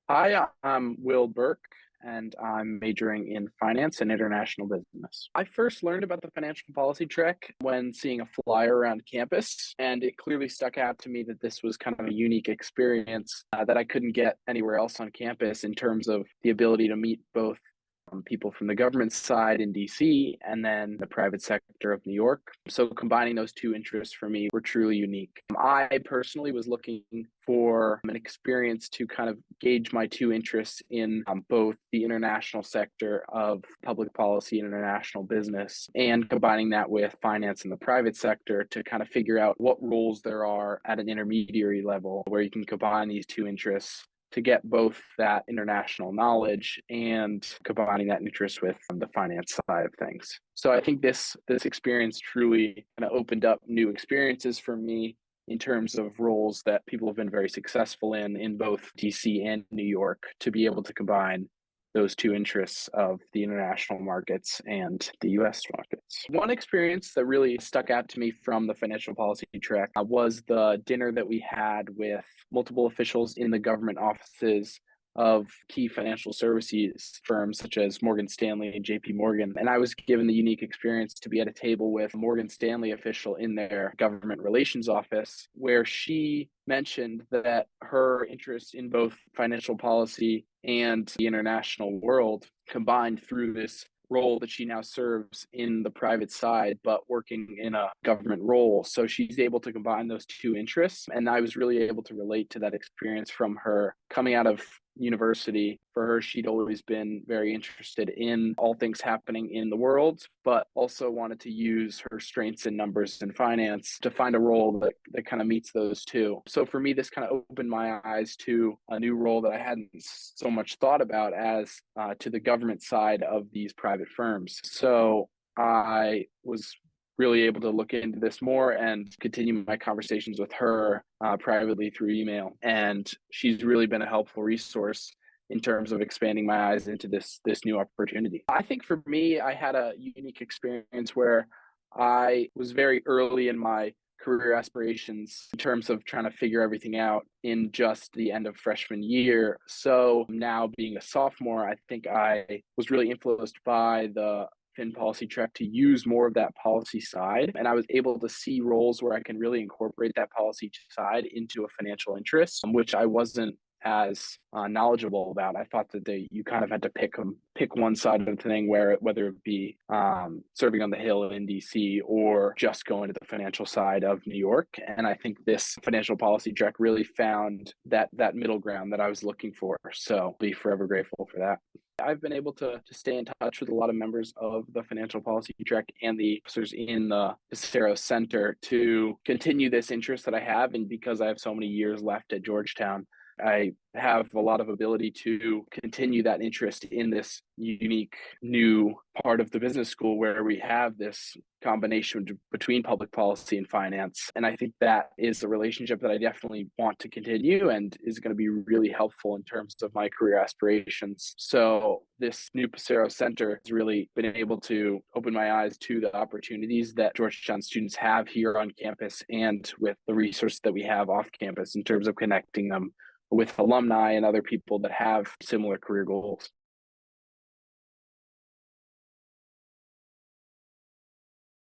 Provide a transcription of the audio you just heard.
Hi, I'm Will Burke, and I'm majoring in finance and international business. I first learned about the financial policy track when seeing a flyer around campus, and it clearly stuck out to me that this was kind of a unique experience that I couldn't get anywhere else on campus in terms of the ability to meet both people from the government side in DC and then the private sector of New York. So combining those two interests for me were truly unique. I personally was looking for an experience to kind of gauge my two interests in both the international sector of public policy and international business and combining that with finance in the private sector to kind of figure out what roles there are at an intermediary level where you can combine these two interests to get both that international knowledge and combining that interest with the finance side of things. So I think this experience truly kind of opened up new experiences for me in terms of roles that people have been very successful in both DC and New York to be able to combine those two interests of the international markets and the US markets. One experience that really stuck out to me from the financial policy track was the dinner that we had with multiple officials in the government offices of key financial services firms such as Morgan Stanley and JP Morgan. And I was given the unique experience to be at a table with a Morgan Stanley official in their government relations office, where she mentioned that her interest in both financial policy and the international world combined through this role that she now serves in the private side, but working in a government role. So she's able to combine those two interests. And I was really able to relate to that experience from her coming out of university. For her, she'd always been very interested in all things happening in the world, but also wanted to use her strengths in numbers and finance to find a role that kind of meets those two. So for me, this kind of opened my eyes to a new role that I hadn't so much thought about as to the government side of these private firms. So I was really able to look into this more and continue my conversations with her privately through email. And she's really been a helpful resource in terms of expanding my eyes into this new opportunity. I think for me, I had a unique experience where I was very early in my career aspirations in terms of trying to figure everything out in just the end of freshman year. So now being a sophomore, I think I was really influenced by the FinPolicy track to use more of that policy side. And I was able to see roles where I can really incorporate that policy side into a financial interest, which I wasn't as knowledgeable about. I thought that you kind of had to pick one side of the thing, whether it be serving on the Hill in DC or just going to the financial side of New York. And I think this financial policy track really found that middle ground that I was looking for. So I'll be forever grateful for that. I've been able to stay in touch with a lot of members of the financial policy track and the officers in the Psaros Center to continue this interest that I have. And because I have so many years left at Georgetown, I have a lot of ability to continue that interest in this unique new part of the business school where we have this combination between public policy and finance. And I think that is a relationship that I definitely want to continue and is going to be really helpful in terms of my career aspirations. So this new Psaros Center has really been able to open my eyes to the opportunities that Georgetown students have here on campus and with the resources that we have off campus in terms of connecting them with alumni and other people that have similar career goals.